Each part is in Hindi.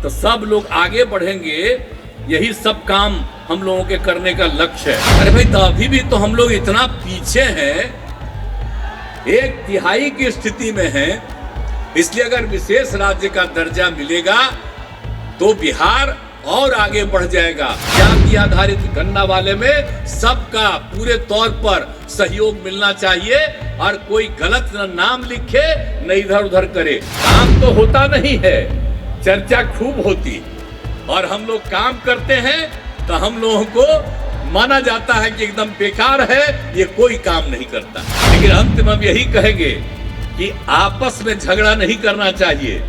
तो सब लोग आगे बढ़ेंगे। यही सब काम हम लोगों के करने का लक्ष्य है। अरे भाई, तो अभी भी तो हम लोग इतना पीछे हैं, 1/3 की स्थिति में हैं। इसलिए अगर विशेष राज्य का दर्जा मिलेगा तो बिहार और आगे बढ़ जाएगा। जाति आधारित गणना वाले में सबका पूरे तौर पर सहयोग मिलना चाहिए और कोई गलत न नाम लिखे न इधर उधर करे। काम तो होता नहीं है, चर्चा खूब होती, और हम लोग काम करते हैं तो हम लोगों को माना जाता है कि एकदम बेकार है, ये कोई काम नहीं करता। लेकिन अंत में हम यही कहेंगे कि आपस में झगड़ा नहीं करना चाहिए,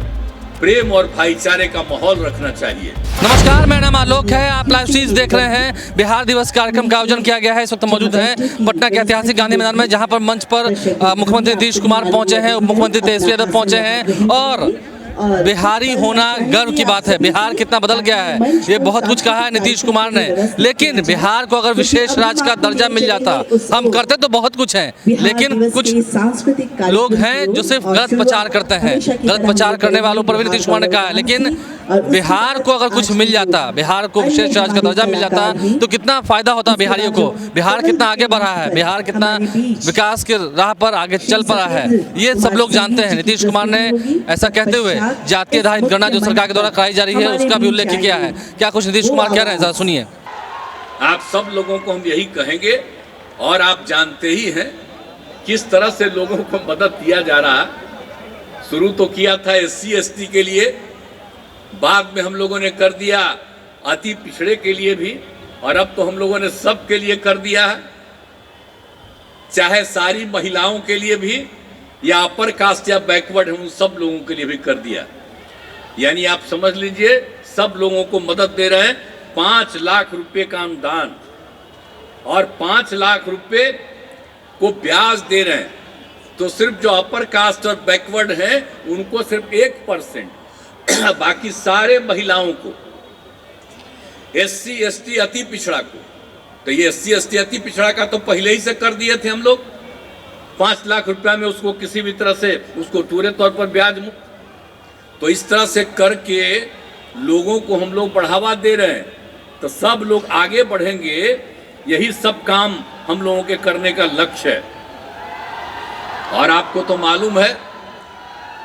प्रेम और भाईचारे का माहौल रखना चाहिए। नमस्कार, मेरा नाम आलोक है। आप लाइव सीरीज देख रहे हैं। बिहार दिवस कार्यक्रम का आयोजन किया गया है। इस वक्त मौजूद हैं पटना के ऐतिहासिक गांधी मैदान में, जहां पर मंच पर मुख्यमंत्री नीतीश कुमार पहुंचे हैं, उप मुख्यमंत्री तेजस्वी यादव पहुंचे हैं। और बिहारी होना गर्व की बात है। बिहार कितना बदल गया है, ये बहुत कुछ कहा है नीतीश कुमार ने। लेकिन बिहार को अगर विशेष राज्य का दर्जा मिल जाता, हम करते तो बहुत कुछ है, लेकिन कुछ लोग हैं जो सिर्फ गलत प्रचार करते हैं। गलत प्रचार करने वालों पर भी नीतीश कुमार ने कहा है। लेकिन बिहार को अगर कुछ मिल जाता, बिहार को विशेष राज्य का दर्जा मिल जाता, तो कितना फायदा होता बिहारियों को। बिहार कितना आगे बढ़ा है, बिहार कितना विकास के राह पर आगे चल पड़ा है, ये सब लोग जानते हैं। नीतीश कुमार ने ऐसा कहते हुए जाति आधारित गणना जो सरकार के द्वारा कराई जा रही है, उसका भी उल्लेख किया है। क्या कुछ नीतीश कुमार कह रहे हैं, जरा सुनिए। आप सब लोगों को हम यही कहेंगे, और आप जानते ही हैं किस तरह से लोगों को मदद दिया जा रहा है। शुरू तो किया था SC ST के लिए, बाद में हम लोगों ने कर दिया अति पिछड़े के लिए भी, और अब तो हम लोगों ने सब के लिए कर दिया है, चाहे सारी महिलाओं के लिए भी या अपर कास्ट या बैकवर्ड है, उन सब लोगों के लिए भी कर दिया। यानी आप समझ लीजिए सब लोगों को मदद दे रहे हैं। 5 लाख रुपए का अनुदान और 5 लाख रुपए को ब्याज दे रहे हैं। तो सिर्फ जो अपर कास्ट और बैकवर्ड हैं उनको सिर्फ 1%, बाकी सारे महिलाओं को, SC ST अति पिछड़ा को, तो ये SC ST अति पिछड़ा का तो पहले ही से कर दिए थे हम लोग। 5 लाख रुपया में उसको किसी भी तरह से उसको पूरे तौर पर ब्याज मुक्त। तो इस तरह से करके लोगों को हम लोग बढ़ावा दे रहे हैं, तो सब लोग आगे बढ़ेंगे। यही सब काम हम लोगों के करने का लक्ष्य है। और आपको तो मालूम है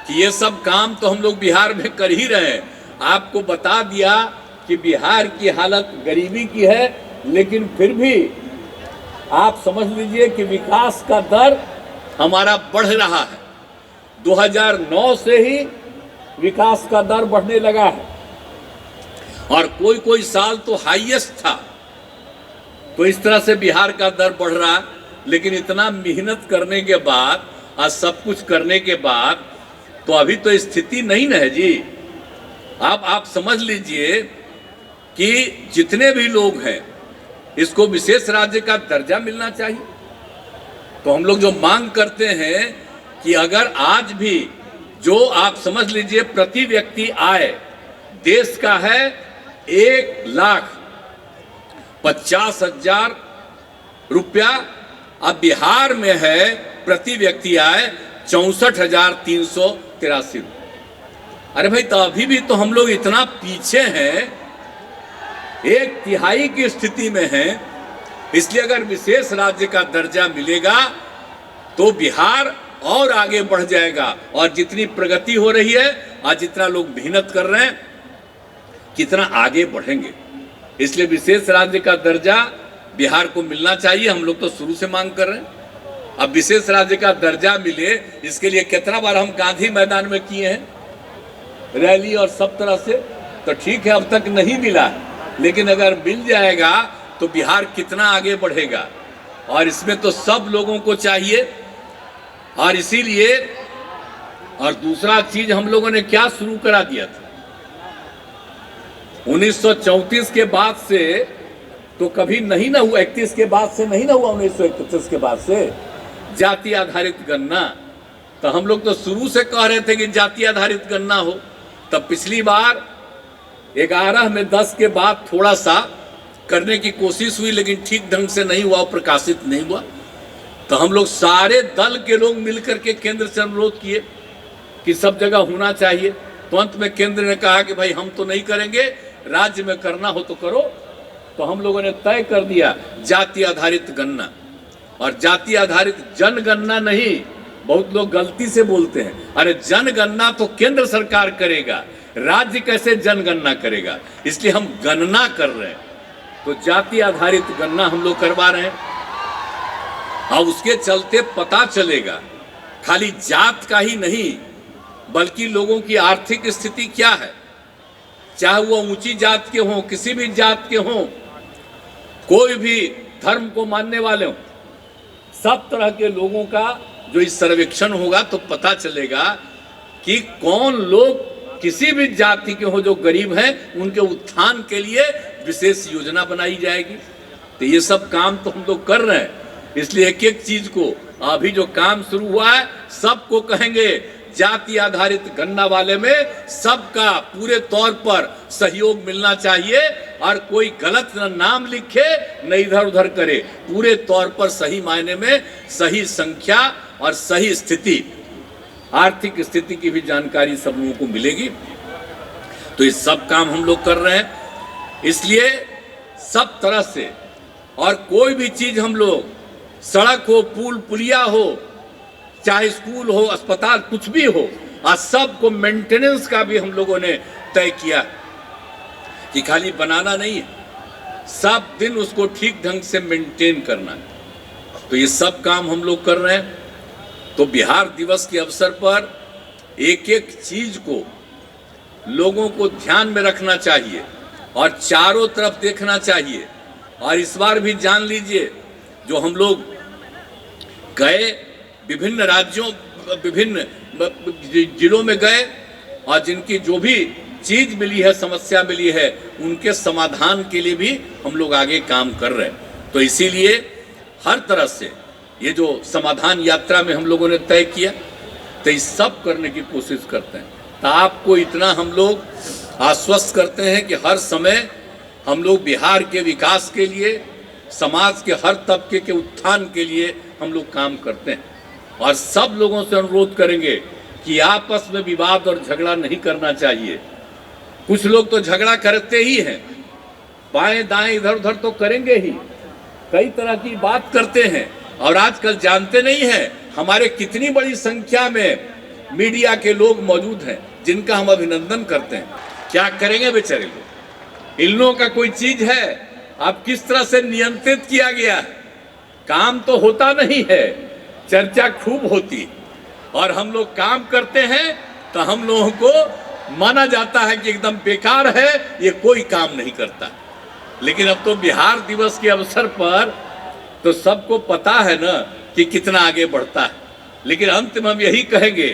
कि ये सब काम तो हम लोग बिहार में कर ही रहे हैं। आपको बता दिया कि बिहार की हालत गरीबी की है, लेकिन फिर भी आप समझ लीजिए कि विकास का दर हमारा बढ़ रहा है। 2009 से ही विकास का दर बढ़ने लगा है, और कोई कोई साल तो हाईएस्ट था। तो इस तरह से बिहार का दर बढ़ रहा है। लेकिन इतना मेहनत करने के बाद, आज सब कुछ करने के बाद, तो अभी तो स्थिति नहीं है जी। अब आप समझ लीजिए कि जितने भी लोग हैं, इसको विशेष राज्य का दर्जा मिलना चाहिए। तो हम लोग जो मांग करते हैं कि अगर आज भी जो आप समझ लीजिए प्रति व्यक्ति आय देश का है 1,50,000 रुपया, अब बिहार में है प्रति व्यक्ति आय 64,383 रुपये। अरे भाई, तो अभी भी तो हम लोग इतना पीछे हैं, 1/3 की स्थिति में हैं। इसलिए अगर विशेष राज्य का दर्जा मिलेगा तो बिहार और आगे बढ़ जाएगा। और जितनी प्रगति हो रही है, आज जितना लोग मेहनत कर रहे हैं, कितना आगे बढ़ेंगे। इसलिए विशेष राज्य का दर्जा बिहार को मिलना चाहिए। हम लोग तो शुरू से मांग कर रहे हैं। अब विशेष राज्य का दर्जा मिले, इसके लिए कितना बार हम गांधी मैदान में किए हैं रैली और सब तरह से। तो ठीक है, अब तक नहीं मिला है, लेकिन अगर मिल जाएगा तो बिहार कितना आगे बढ़ेगा। और इसमें तो सब लोगों को चाहिए। और इसीलिए, और दूसरा चीज हम लोगों ने क्या शुरू करा दिया था, 1934 के बाद से तो कभी नहीं ना हुआ, 31 के बाद से नहीं ना हुआ, 1931 के बाद से जाति आधारित गणना। तो हम लोग तो शुरू से कह रहे थे कि जाति आधारित गणना हो। तब पिछली बार 11 में 10 के बाद थोड़ा सा करने की कोशिश हुई, लेकिन ठीक ढंग से नहीं हुआ, प्रकाशित नहीं हुआ। तो हम लोग सारे दल के लोग मिलकर के केंद्र से अनुरोध किए कि सब जगह होना चाहिए। तो अंत में केंद्र ने कहा कि भाई हम तो नहीं करेंगे, राज्य में करना हो तो करो। तो हम लोगों ने तय कर दिया जाति आधारित गणना, और जाति आधारित जनगणना नहीं। बहुत लोग गलती से बोलते हैं, अरे जनगणना तो केंद्र सरकार करेगा, राज्य कैसे जनगणना करेगा? इसलिए हम गणना कर रहे हैं। तो जाति आधारित गणना हम लोग करवा रहे हैं, और उसके चलते पता चलेगा खाली जात का ही नहीं, बल्कि लोगों की आर्थिक स्थिति क्या है, चाहे वो ऊंची जात के हों, किसी भी जात के हों, कोई भी धर्म को मानने वाले हों, सब तरह के लोगों का जो इस सर्वेक्षण होगा तो पता चलेगा कि कौन लोग किसी भी जाति के हो जो गरीब हैं, उनके उत्थान के लिए विशेष योजना बनाई जाएगी। तो ये सब काम तो हम लोग कर रहे हैं, इसलिए एक एक चीज को अभी जो काम शुरू हुआ है सबको कहेंगे जाति आधारित गणना वाले में सबका पूरे तौर पर सहयोग मिलना चाहिए, और कोई गलत न नाम लिखे न इधर उधर करे, पूरे तौर पर सही मायने में सही संख्या और सही स्थिति, आर्थिक स्थिति की भी जानकारी सब लोगों को मिलेगी। तो ये सब काम हम लोग कर रहे हैं। इसलिए सब तरह से, और कोई भी चीज हम लोग, सड़क हो, पुल पुलिया हो, चाहे स्कूल हो, अस्पताल, कुछ भी हो, आज सबको मेंटेनेंस का भी हम लोगों ने तय किया कि खाली बनाना नहीं है, सब दिन उसको ठीक ढंग से मेंटेन करना है। तो ये सब काम हम लोग कर रहे हैं। तो बिहार दिवस के अवसर पर एक एक चीज को लोगों को ध्यान में रखना चाहिए और चारों तरफ देखना चाहिए। और इस बार भी जान लीजिए, जो हम लोग गए विभिन्न राज्यों, विभिन्न जिलों में गए, और जिनकी जो भी चीज मिली है, समस्या मिली है, उनके समाधान के लिए भी हम लोग आगे काम कर रहे हैं। तो इसीलिए हर तरह से ये जो समाधान यात्रा में हम लोगों ने तय किया, तो इस सब करने की कोशिश करते हैं। तो आपको इतना हम लोग आश्वस्त करते हैं कि हर समय हम लोग बिहार के विकास के लिए, समाज के हर तबके के उत्थान के लिए हम लोग काम करते हैं। और सब लोगों से अनुरोध करेंगे कि आपस में विवाद और झगड़ा नहीं करना चाहिए। कुछ लोग तो झगड़ा करते ही हैं, बाएं दाएं इधर उधर तो करेंगे ही, कई तरह की बात करते हैं। और आजकल जानते नहीं हैं हमारे कितनी बड़ी संख्या में मीडिया के लोग मौजूद हैं, जिनका हम अभिनंदन करते हैं। क्या करेंगे बेचारे लोग? इन लोगों का कोई चीज है, अब किस तरह से नियंत्रित किया गया है? काम तो होता नहीं है, चर्चा खूब होती, और हम लोग काम करते हैं तो हम लोगों को माना जाता है कि एकदम बेकार है, ये कोई काम नहीं करता। लेकिन अब तो बिहार दिवस के अवसर पर तो सबको पता है ना कि कितना आगे बढ़ता है। लेकिन अंत में हम यही कहेंगे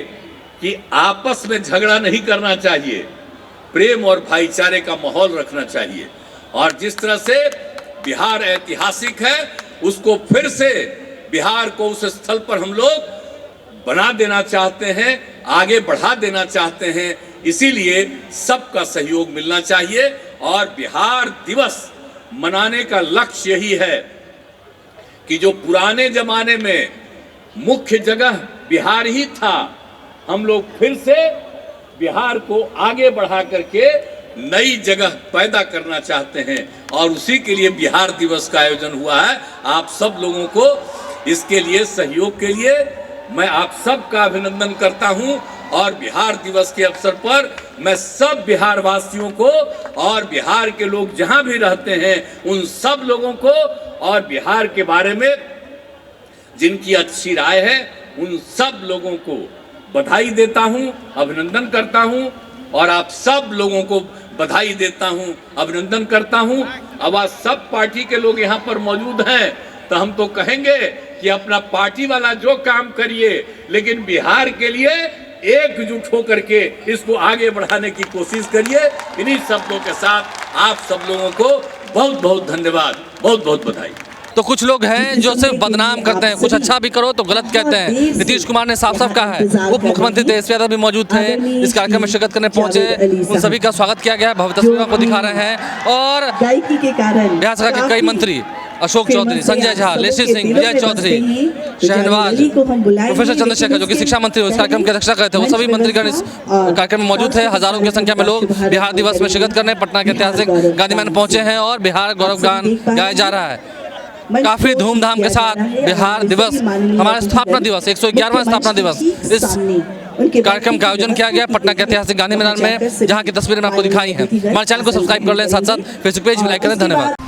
कि आपस में झगड़ा नहीं करना चाहिए, प्रेम और भाईचारे का माहौल रखना चाहिए। और जिस तरह से बिहार ऐतिहासिक है, उसको फिर से बिहार को उस स्थल पर हम लोग बना देना चाहते हैं, आगे बढ़ा देना चाहते हैं। इसीलिए सबका सहयोग मिलना चाहिए। और बिहार दिवस मनाने का लक्ष्य यही है कि जो पुराने जमाने में मुख्य जगह बिहार ही था, हम लोग फिर से बिहार को आगे बढ़ा करके नई जगह पैदा करना चाहते हैं। और उसी के लिए बिहार दिवस का आयोजन हुआ है। आप सब लोगों को इसके लिए, सहयोग के लिए मैं आप सब का अभिनंदन करता हूं। और बिहार दिवस के अवसर पर मैं सब बिहार वासियों को और बिहार के लोग जहां भी रहते हैं उन सब लोगों को, और बिहार के बारे में जिनकी अच्छी राय है, उन सब लोगों को बधाई देता हूं, अभिनंदन करता हूं। और आप सब लोगों को बधाई देता हूं, अभिनंदन करता हूं। अब आज सब पार्टी के लोग यहाँ पर मौजूद हैं, तो हम तो कहेंगे कि अपना पार्टी वाला जो काम करिए, लेकिन बिहार के लिए एकजुट होकर के इसको आगे बढ़ाने की कोशिश करिए। इन्हीं शब्दों के साथ आप सब लोगों को बहुत बहुत धन्यवाद, बहुत बहुत बधाई। तो कुछ लोग हैं जो सिर्फ बदनाम करते हैं, कुछ अच्छा भी करो तो गलत कहते हैं। नीतीश कुमार ने साफ साफ कहा है। उप मुख्यमंत्री तेजस्वी यादव भी मौजूद थे, इस कार्यक्रम में शिरकत करने पहुंचे। उन सभी का स्वागत किया गया है, भव्य तस्वीरों को दिखा रहे हैं। और गायकी के कारण बिहार सरकार के कई मंत्री अशोक चौधरी, संजय झा, लेसी सिंह, विजय चौधरी, शहनवाज, प्रोफेसर चंद्रशेखर जो कि शिक्षा मंत्री इस कार्यक्रम की अध्यक्षता करते थे, वो सभी मंत्रीगण इस कार्यक्रम में मौजूद थे। हजारों की संख्या में लोग बिहार दिवस में शिरकत करने पटना के ऐतिहासिक गांधी मैदान पहुंचे हैं और बिहार गौरव गान गाया जा रहा है। काफी धूमधाम के साथ बिहार दिवस, हमारा स्थापना दिवस, 111वां स्थापना दिवस, इस कार्यक्रम का आयोजन किया गया पटना के ऐतिहासिक गांधी मैदान में, जहां की तस्वीरें मैं आपको दिखाई हैं। हमारे चैनल को सब्सक्राइब कर लें, साथ साथ फेसबुक पेज भी लाइक करें। धन्यवाद।